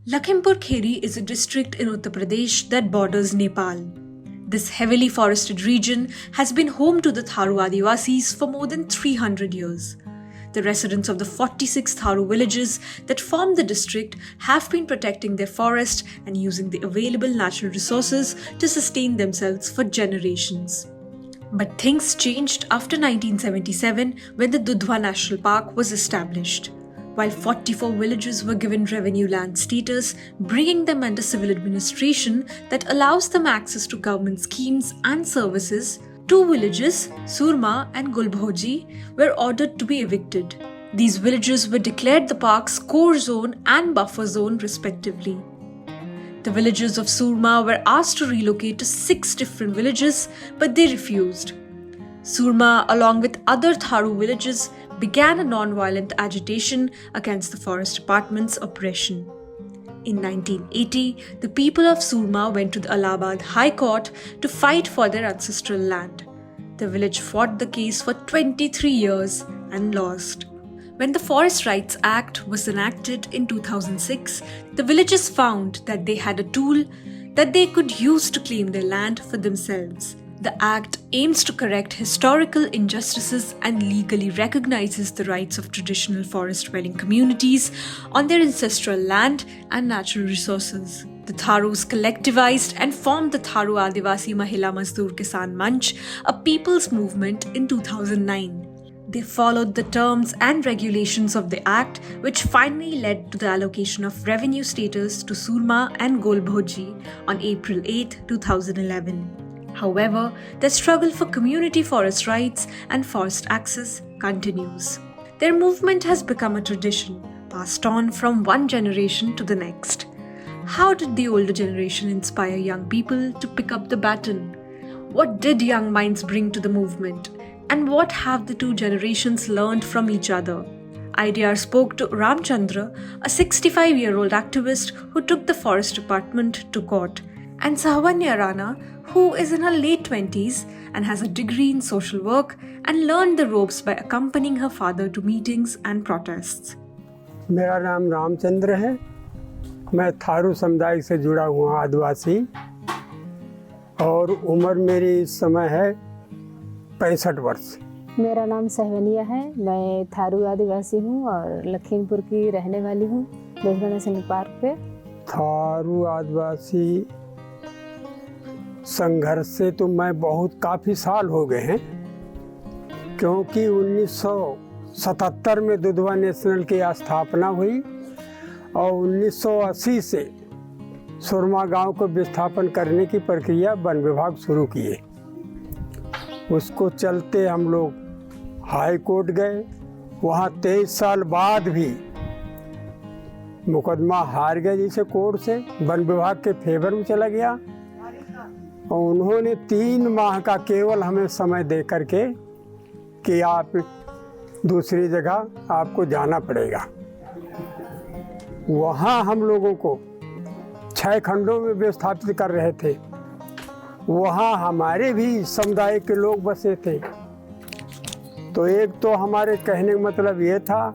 Lakhimpur Kheri is a district in Uttar Pradesh that borders Nepal. This heavily forested region has been home to the Tharu Adivasis for more than 300 years. The residents of the 46 Tharu villages that form the district have been protecting their forest and using the available natural resources to sustain themselves for generations. But things changed after 1977 when the Dudhwa National Park was established. While 44 villages were given revenue land status, bringing them under civil administration that allows them access to government schemes and services, 2 villages, Surma and Gulbhoji, were ordered to be evicted. These villages were declared the park's core zone and buffer zone respectively. The villagers of Surma were asked to relocate to 6 different villages, but they refused. Surma, along with other Tharu villages, began a non-violent agitation against the Forest Department's oppression. In 1980, the people of Surma went to the Allahabad High Court to fight for their ancestral land. The village fought the case for 23 years and lost. When the Forest Rights Act was enacted in 2006, the villagers found that they had a tool that they could use to claim their land for themselves. The Act aims to correct historical injustices and legally recognizes the rights of traditional forest-dwelling communities on their ancestral land and natural resources. The Tharus collectivized and formed the Tharu Adivasi Mahila Mazdoor Kisan Manch, a people's movement, in 2009. They followed the terms and regulations of the Act, which finally led to the allocation of revenue status to Surma and Golbhoji on April 8, 2011. However, the struggle for community forest rights and forest access continues. Their movement has become a tradition, passed on from one generation to the next. How did the older generation inspire young people to pick up the baton? What did young minds bring to the movement? And what have the 2 generations learned from each other? IDR spoke to Ramchandra, a 65-year-old activist who took the Forest Department to court, and Sahwanya Rana, who is in her late 20s and has a degree in social work and learned the ropes by accompanying her father to meetings and protests. मेरा नाम रामचंद्र है। मैं थारू समुदाय से जुड़ा हुआ आदिवासी और उम्र मेरी इस समय है 65 वर्ष। मेरा नाम सहवनिया है। मैं थारू आदिवासी हूँ और लखीमपुर की रहने वाली हूँ, दुधवा नेशनल पार्क पे। थारू आदिवासी संघर्ष से तो मैं काफ़ी साल हो गए हैं, क्योंकि 1977 में दुधवा नेशनल की स्थापना हुई और 1980 से सुरमा गांव को विस्थापन करने की प्रक्रिया वन विभाग शुरू किए। उसको चलते हम लोग हाई कोर्ट गए। वहाँ 23 साल बाद भी मुकदमा हार गए, जिसे कोर्ट से वन विभाग के फेवर में चला गया और उन्होंने 3 माह का केवल हमें समय दे करके कि आप दूसरी जगह आपको जाना पड़ेगा। वहाँ हम लोगों को 6 खंडों में विस्थापित कर रहे थे। वहाँ हमारे भी समुदाय के लोग बसे थे। तो एक तो हमारे कहने का मतलब ये था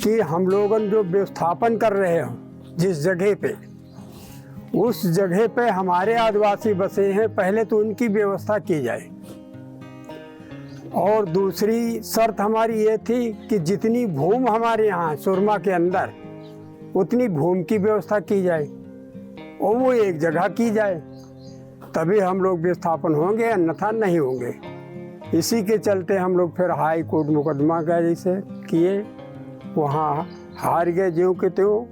कि हम लोगन जो विस्थापन कर रहे हो जिस जगह पे, उस जगह पे हमारे आदिवासी बसे हैं, पहले तो उनकी व्यवस्था की जाए। और दूसरी शर्त हमारी ये थी कि जितनी भूमि हमारे यहाँ सुरमा के अंदर, उतनी भूमि की व्यवस्था की जाए और वो एक जगह की जाए, तभी हम लोग विस्थापन होंगे, अन्यथा नहीं होंगे। इसी के चलते हम लोग फिर हाई कोर्ट मुकदमा का जैसे किए, वहाँ हार गए, ज्यों के त्यों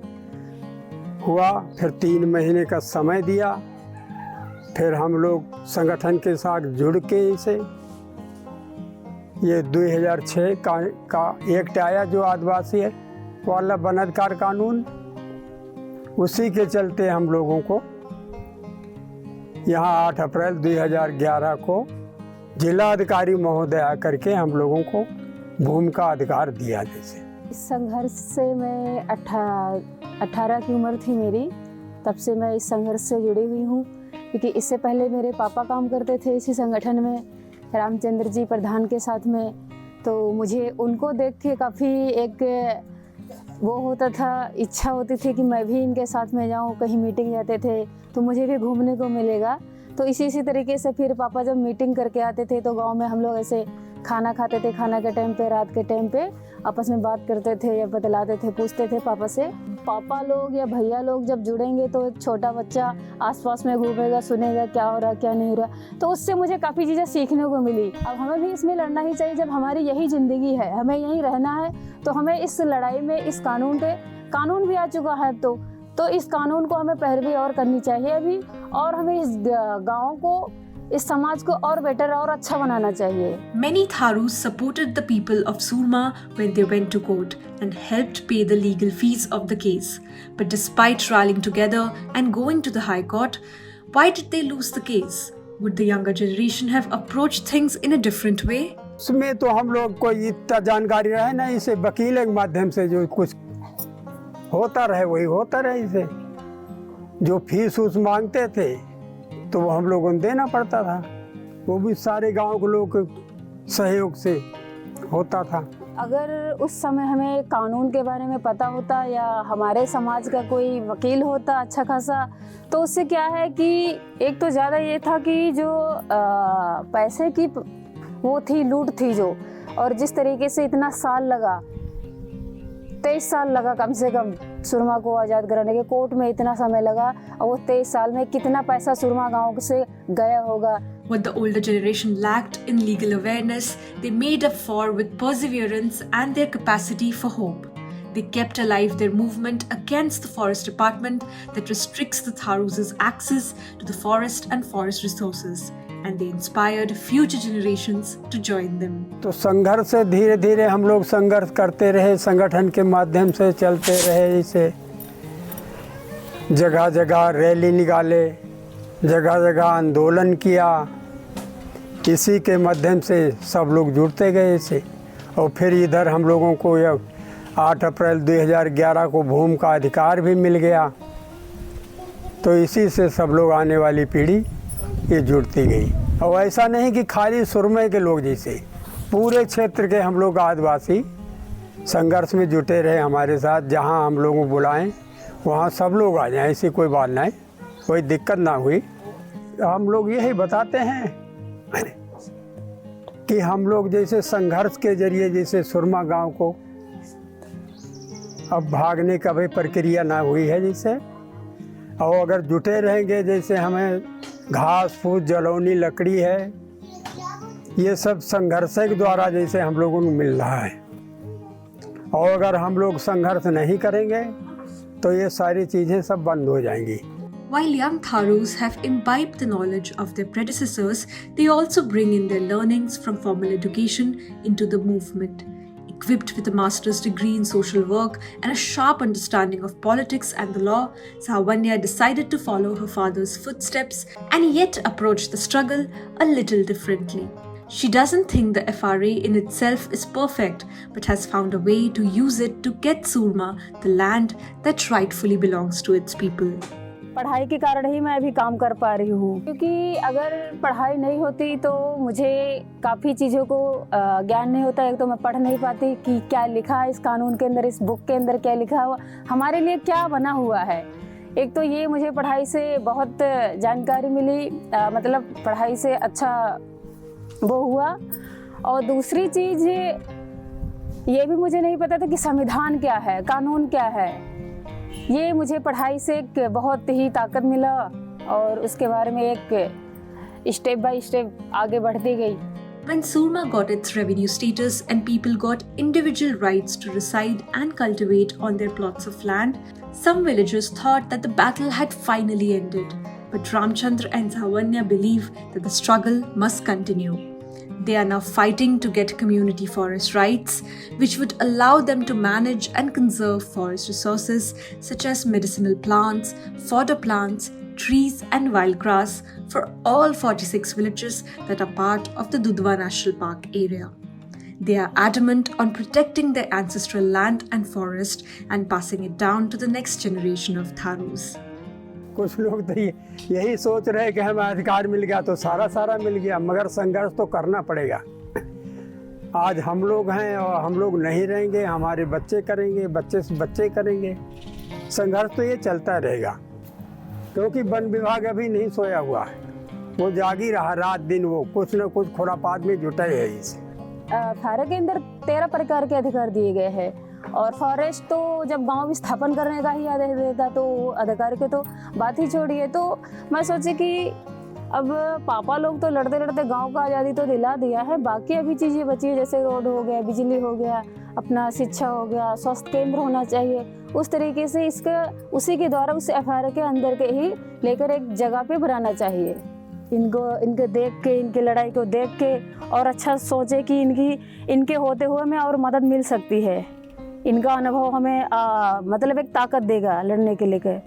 हुआ। फिर 3 महीने का समय दिया। फिर हम लोग संगठन के साथ जुड़ के इसे ये 2006 का एक्ट आया जो आदिवासी वाला वन अधिकार कानून, उसी के चलते हम लोगों को यहाँ 8 अप्रैल 2011 को जिला अधिकारी महोदय आकर के हम लोगों को भूमि का अधिकार दिया। जैसे इस संघर्ष से मैं 18 की उम्र थी मेरी, तब से मैं इस संघर्ष से जुड़ी हुई हूँ, क्योंकि इससे पहले मेरे पापा काम करते थे इसी संगठन में, रामचंद्र जी प्रधान के साथ में। तो मुझे उनको देख के काफ़ी एक वो होता था, इच्छा होती थी कि मैं भी इनके साथ में जाऊँ, कहीं मीटिंग जाते थे तो मुझे भी घूमने को मिलेगा। तो इसी तरीके से फिर पापा जब मीटिंग करके आते थे तो गांव में हम लोग ऐसे खाना खाते थे, खाना के टाइम पे, रात के टाइम पे आपस में बात करते थे या बतलाते थे, पूछते थे पापा से। पापा लोग या भैया लोग जब जुड़ेंगे तो एक छोटा बच्चा आसपास में घूमेगा, सुनेगा क्या हो रहा क्या नहीं हो रहा, तो उससे मुझे काफ़ी चीज़ें सीखने को मिली। अब हमें भी इसमें लड़ना ही चाहिए, जब हमारी यही ज़िंदगी है, हमें यहीं रहना है, तो हमें इस लड़ाई में, इस कानून भी आ चुका है तो इस कानून को हमें पैरवी और करनी चाहिए अभी, और हमें इस गाँव को, इस समाज को और बेटर और अच्छा बनाना चाहिए। Many Tharus supported the people of Surma when they went to court and helped pay the legal fees of the case. But despite rallying together and going to the High Court, why did they lose the case? Would the younger generation have approached things in a different way? उसमें तो हम लोग को इतना जानकारी रहे ना, इसे वकील के माध्यम से जो कुछ होता रहे वही होता रहे। इसे जो फीस उस मांगते थे तो वो हम लोगों को देना पड़ता था, वो भी सारे गांव के लोग के सहयोग से होता था। अगर उस समय हमें कानून के बारे में पता होता या हमारे समाज का कोई वकील होता अच्छा खासा, तो उससे क्या है कि एक तो ज़्यादा ये था कि जो पैसे की वो थी, लूट थी जो, और जिस तरीके से इतना साल लगा, 23 साल लगा कम से कम सुरमा को आज़ाद कराने के, कोर्ट में इतना समय लगा, और वो 23 साल में कितना पैसा सुरमा गांव से गया होगा। What the older generation lacked in legal awareness, they made up for with perseverance and their capacity for hope. They kept alive their movement against the forest department that restricts the Tharus' access to the forest and forest resources, and they inspired future generations to join them. तो संघर्ष से धीरे धीरे हम लोग संघर्ष करते रहे, संगठन के माध्यम से चलते रहे, इसे जगह जगह रैली निकाले, जगह जगह आंदोलन किया, इसी के माध्यम से सब लोग जुड़ते गए इसे। और फिर इधर हम लोगों को यह 8 अप्रैल 2011 को भूमि का अधिकार भी मिल गया, तो इसी से सब लोग, आने वाली पीढ़ी ये जुड़ती गई। और ऐसा नहीं कि खाली सुरमे के लोग, जैसे पूरे क्षेत्र के हम लोग आदिवासी संघर्ष में जुटे रहे हमारे साथ। जहाँ हम लोगों को बुलाएं वहाँ सब लोग आ जाएं, ऐसी कोई बात नहीं, कोई दिक्कत ना हुई। हम लोग यही बताते हैं कि हम लोग जैसे संघर्ष के जरिए जैसे सुरमा गांव को अब भागने का भी प्रक्रिया ना हुई है जैसे, और अगर जुटे रहेंगे, जैसे हमें घास फूस जलौनी लकड़ी है, ये सब संघर्ष के द्वारा जैसे हम लोगों को मिल रहा है। और अगर हम लोग संघर्ष नहीं करेंगे तो ये सारी चीज़ें सब बंद हो जाएंगी। While young Tharus have imbibed the knowledge of their predecessors, they also bring in their learnings from formal education into the movement. Equipped with a master's degree in social work and a sharp understanding of politics and the law, Sahawanya decided to follow her father's footsteps and yet approach the struggle a little differently. She doesn't think the FRA in itself is perfect, but has found a way to use it to get Surma the land that rightfully belongs to its people. पढ़ाई के कारण ही मैं अभी काम कर पा रही हूँ, क्योंकि अगर पढ़ाई नहीं होती तो मुझे काफ़ी चीज़ों को ज्ञान नहीं होता। एक तो मैं पढ़ नहीं पाती कि क्या लिखा है इस कानून के अंदर, इस बुक के अंदर क्या लिखा हुआ, हमारे लिए क्या बना हुआ है। एक तो ये मुझे पढ़ाई से बहुत जानकारी मिली, मतलब पढ़ाई से अच्छा वो हुआ। और दूसरी चीज़ ये भी मुझे नहीं पता था कि संविधान क्या है, कानून क्या है। ये मुझे पढ़ाई से एक बहुत ही ताकत मिला और उसके बारे में एक स्टेप बाय स्टेप आगे बढ़ती गई। When Surma got its revenue status and people got individual rights to reside and cultivate on their plots of land, some villagers thought that the battle had finally ended. But Ramchandra and Sahawanya believe that the struggle must continue. They are now fighting to get community forest rights, which would allow them to manage and conserve forest resources such as medicinal plants, fodder plants, trees and wild grass for all 46 villages that are part of the Dudhwa National Park area. They are adamant on protecting their ancestral land and forest and passing it down to the next generation of Tharus. कुछ लोग तो यही सोच रहे हैं कि हमें अधिकार मिल गया तो सारा मिल गया, मगर संघर्ष तो करना पड़ेगा। आज हम लोग हैं और हम लोग नहीं रहेंगे, हमारे बच्चे करेंगे, बच्चे से बच्चे करेंगे। संघर्ष तो ये चलता रहेगा, क्योंकि वन विभाग अभी नहीं सोया हुआ है, वो जागी रहा रात दिन, वो कुछ न कुछ खुरापात में जुटे है। इसे थारे के अंदर 13 प्रकार के अधिकार दिए गए हैं, और फॉरेस्ट तो जब गांव में स्थापन करने का ही आदेश देता तो अधिकार के तो बात ही छोड़िए। तो मैं सोची कि अब पापा लोग तो लड़ते लड़ते गांव का आज़ादी तो दिला दिया है, बाकी अभी चीज़ें बची है, जैसे रोड हो गया, बिजली हो गया, अपना शिक्षा हो गया, स्वास्थ्य केंद्र होना चाहिए। उस तरीके से इसका उसी के द्वारा उस FR के अंदर के ही लेकर एक जगह पे बनाना चाहिए। इनके देख के, इनकी लड़ाई को देख के और अच्छा सोचे कि इनके होते हुए हमें और मदद मिल सकती है। इनका अनुभव हमें मतलब एक ताकत देगा लड़ने के लिए।